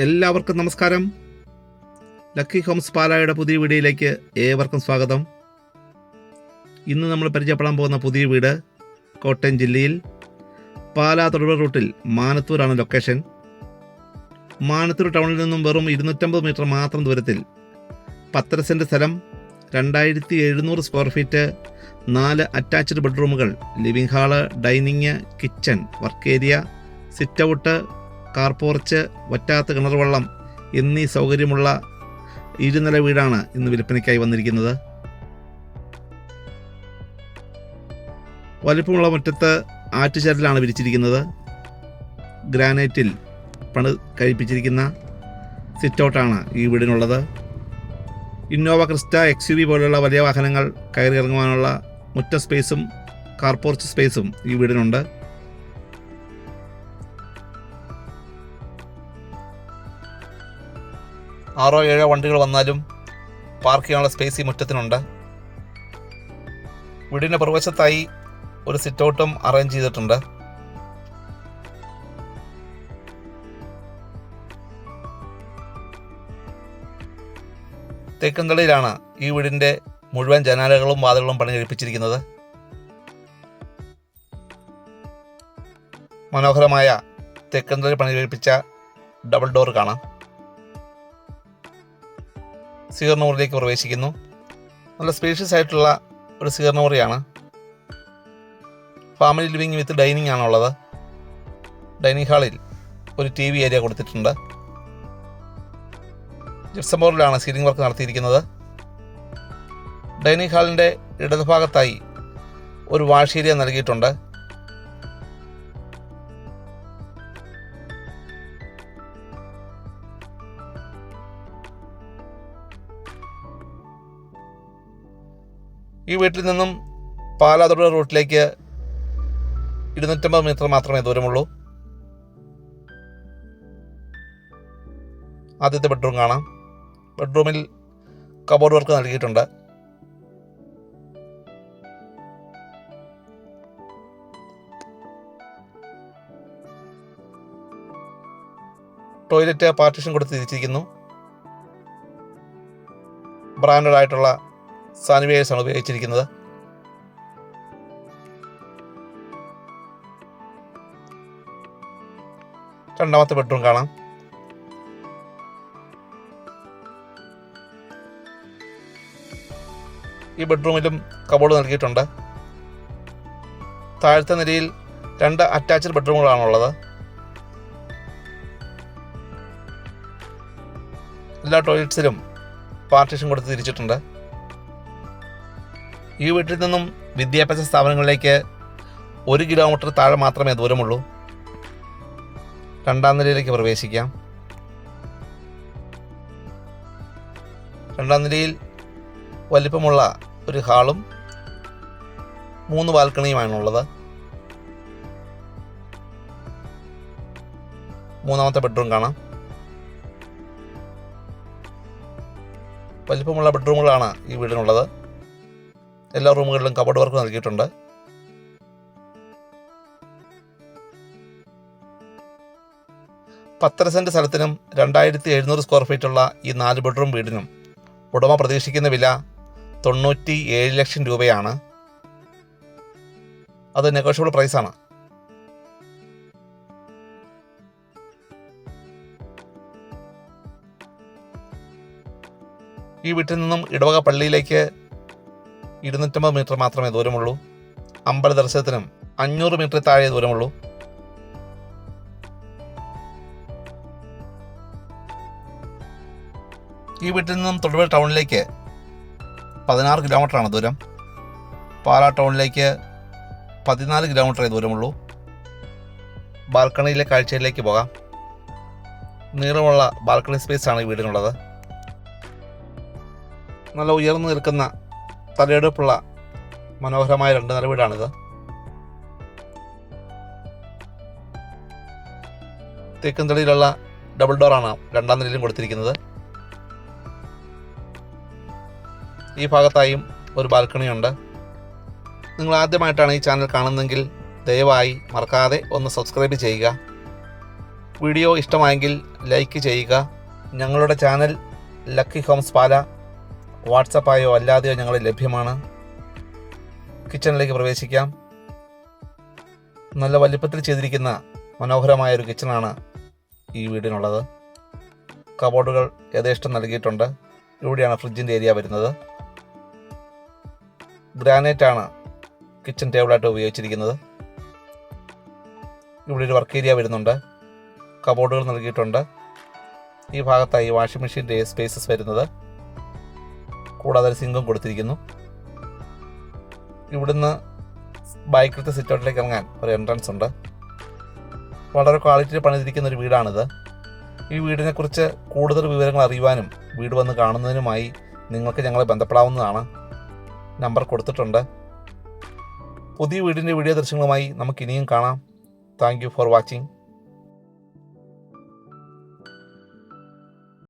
എല്ലാവർക്കും നമസ്കാരം. Lucky Holmes പാലായുടെ പുതിയ വീഡിയോയിലേക്ക് ഏവർക്കും സ്വാഗതം. ഇന്ന് നമ്മൾ പരിചയപ്പെടാൻ പോകുന്ന പുതിയ വീട് കോട്ടയം ജില്ലയിൽ പാലാ തൊടുപുഴ റൂട്ടിൽ മാനത്തൂരാണ് ലൊക്കേഷൻ. മാനത്തൂർ ടൗണിൽ നിന്നും വെറും 250 മീറ്റർ മാത്രം ദൂരത്തിൽ 10 സെൻറ്റ് സ്ഥലം, 2700 സ്ക്വയർ ഫീറ്റ്, 4 അറ്റാച്ച്ഡ് ബെഡ്റൂമുകൾ, living hall, dining, kitchen, work area, sit out, car porch, വറ്റാത്ത കിണർ വെള്ളം എന്നീ സൗകര്യമുള്ള ഇരുനില വീടാണ് ഇന്ന് വിൽപ്പനയ്ക്കായി വന്നിരിക്കുന്നത്. വലിപ്പമുള്ള മുറ്റത്ത് ആറ്റുചരലാണ് വിരിച്ചിരിക്കുന്നത്. ഗ്രാനൈറ്റിൽ പണി കഴിപ്പിച്ചിരിക്കുന്ന സിറ്റ് ഔട്ടാണ് ഈ വീടിനുള്ളത്. ഇന്നോവ ക്രിസ്റ്റ, XUV പോലുള്ള വലിയ വാഹനങ്ങൾ കയറി ഇറങ്ങുവാനുള്ള മുറ്റ സ്പേസും കാർ പോർച്ച് സ്പേസും ഈ വീടിനുണ്ട്. ആറോ ഏഴോ വണ്ടികൾ വന്നാലും പാർക്ക് ചെയ്യാനുള്ള സ്പേസ് ഈ മുറ്റത്തിനുണ്ട്. വീടിൻ്റെ പുറവശത്തായി ഒരു സിറ്റ് ഔട്ടും അറേഞ്ച് ചെയ്തിട്ടുണ്ട്. തേക്കുംതളിയിലാണ് ഈ വീടിൻ്റെ മുഴുവൻ ജനാലകളും വാതിലുകളും പണി കഴിപ്പിച്ചിരിക്കുന്നത്. മനോഹരമായ തേക്കുംതളി പണി കഴിപ്പിച്ച ഡബിൾ ഡോർ കാണാം. സ്വീകരണ മുറിയിലേക്ക് പ്രവേശിക്കുന്നു. നല്ല സ്പേഷ്യസ് ആയിട്ടുള്ള ഒരു സ്വീകരണ മുറിയാണ്. ഫാമിലി ലിവിംഗ് വിത്ത് ഡൈനിങ് ആണുള്ളത്. ഡൈനിങ് ഹാളിൽ ഒരു TV ഏരിയ കൊടുത്തിട്ടുണ്ട്. ജിപ്സം ബോർഡിലാണ് സീലിംഗ് വർക്ക് നടത്തിയിരിക്കുന്നത്. ഡൈനിങ് ഹാളിൻ്റെ ഇടതുഭാഗത്തായി ഒരു വാഷ് ഏരിയ നൽകിയിട്ടുണ്ട്. ഈ വീട്ടിൽ നിന്നും പാലാ തൊടുപുഴ റൂട്ടിലേക്ക് 250 മീറ്റർ മാത്രമേ ദൂരമുള്ളൂ. ആദ്യത്തെ ബെഡ്റൂം കാണാം. ബെഡ്റൂമിൽ കബോർഡ് വർക്ക് നൽകിയിട്ടുണ്ട്. ടോയ്ലറ്റ് പാർട്ടീഷൻ കൊടുത്ത് തിരിച്ചിരിക്കുന്നു. ബ്രാൻഡഡ് ആയിട്ടുള്ള സാനിറ്റൈസേഴ്സ് ആണ് ഉപയോഗിച്ചിരിക്കുന്നത്. രണ്ടാമത്തെ ബെഡ്റൂം കാണാം. ഈ ബെഡ്റൂമിലും കബോർഡ് നൽകിയിട്ടുണ്ട്. താഴത്തെ നിലയിൽ 2 അറ്റാച്ച്ഡ് ബെഡ്റൂമുകളാണുള്ളത്. എല്ലാ ടോയ്ലറ്റ്സിലും പാർട്ടീഷൻ കൊടുത്ത് തിരിച്ചിട്ടുണ്ട്. ഈ വീട്ടിൽ നിന്നും വിദ്യാഭ്യാസ സ്ഥാപനങ്ങളിലേക്ക് 1 കിലോമീറ്റർ താഴെ മാത്രമേ ദൂരമുള്ളൂ. രണ്ടാം നിലയിലേക്ക് പ്രവേശിക്കാം. രണ്ടാം നിലയിൽ വലിപ്പമുള്ള ഒരു ഹാളും 3 ബാൽക്കണിയുമാണുള്ളത്. മൂന്നാമത്തെ ബെഡ്റൂം കാണാം. വലിപ്പമുള്ള ബെഡ്റൂമുകളാണ് ഈ വീടിനുള്ളത്. എല്ലാ റൂമുകളിലും കബോർഡ് വർക്ക് നൽകിയിട്ടുണ്ട്. പത്തര സെൻറ്റ് സ്ഥലത്തിനും 2700 സ്ക്വയർ ഫീറ്റുള്ള ഈ 4 ബെഡ്റൂം വീടിനും ഉടമ പ്രതീക്ഷിക്കുന്ന വില 97 ലക്ഷം രൂപയാണ്. അത് നെഗോഷ്യബിൾ പ്രൈസാണ്. ഈ വീട്ടിൽ നിന്നും ഇടവക പള്ളിയിലേക്ക് 250 മീറ്റർ മാത്രമേ ദൂരമുള്ളൂ. അമ്പല ദർശനത്തിനും 500 മീറ്റർ താഴെ ദൂരമുള്ളൂ. ഈ വീട്ടിൽ നിന്നും തൊടുപുഴ ടൗണിലേക്ക് 16 കിലോമീറ്ററാണ് ദൂരം. പാലാ ടൗണിലേക്ക് 14 കിലോമീറ്ററേ ദൂരമുള്ളൂ. ബാൽക്കണിയിലെ കാഴ്ചയിലേക്ക് പോകാം. നീളമുള്ള ബാൽക്കണി സ്പേസാണ് ഈ വീടിനുള്ളത്. നല്ല ഉയർന്നു നിൽക്കുന്ന തലയെടുപ്പുള്ള മനോഹരമായ 2 നില വീടാണിത്. തേക്കുംതളിയിലുള്ള ഡബിൾ ഡോറാണ് രണ്ടാം നിലയിലും കൊടുത്തിരിക്കുന്നത്. ഈ ഭാഗത്തായും ഒരു ബാൽക്കണിയുണ്ട്. നിങ്ങൾ ആദ്യമായിട്ടാണ് ഈ ചാനൽ കാണുന്നതെങ്കിൽ ദയവായി മറക്കാതെ ഒന്ന് സബ്സ്ക്രൈബ് ചെയ്യുക. വീഡിയോ ഇഷ്ടമായെങ്കിൽ ലൈക്ക് ചെയ്യുക. ഞങ്ങളുടെ ചാനൽ ലക്കി ഹോംസ് പാല വാട്സപ്പായോ അല്ലാതെയോ ഞങ്ങൾ ലഭ്യമാണ്. കിച്ചണിലേക്ക് പ്രവേശിക്കാം. നല്ല വലിപ്പത്തിൽ ചെയ്തിരിക്കുന്ന മനോഹരമായൊരു കിച്ചണാണ് ഈ വീടിനുള്ളത്. കബോർഡുകൾ യഥേഷ്ടം നൽകിയിട്ടുണ്ട്. ഇവിടെയാണ് ഫ്രിഡ്ജിൻ്റെ ഏരിയ വരുന്നത്. ഗ്രാനൈറ്റാണ് കിച്ചൺ ടേബിളായിട്ട് ഉപയോഗിച്ചിരിക്കുന്നത്. ഇവിടെ ഒരു വർക്ക് ഏരിയ വരുന്നുണ്ട്. കബോർഡുകൾ നൽകിയിട്ടുണ്ട്. ഈ ഭാഗത്തായി വാഷിംഗ് മെഷീൻ്റെ സ്പേസസ് വരുന്നത്. കൂടാതെ ഒരു സിങ്കും കൊടുത്തിരിക്കുന്നു. ഇവിടുന്ന് ബൈക്കിലത്തെ സിറ്റൗട്ടിലേക്ക് ഇറങ്ങാൻ ഒരു എൻട്രൻസ് ഉണ്ട്. വളരെ ക്വാളിറ്റിയിൽ പണിതിരിക്കുന്ന ഒരു വീടാണിത്. ഈ വീടിനെക്കുറിച്ച് കൂടുതൽ വിവരങ്ങൾ അറിയുവാനും വീട് വന്ന് കാണുന്നതിനുമായി നിങ്ങൾക്ക് ഞങ്ങളെ ബന്ധപ്പെടാവുന്നതാണ്. നമ്പർ കൊടുത്തിട്ടുണ്ട്. പുതിയ വീടിൻ്റെ വീഡിയോ ദൃശ്യങ്ങളുമായി നമുക്കിനിയും കാണാം. Thank you for watching.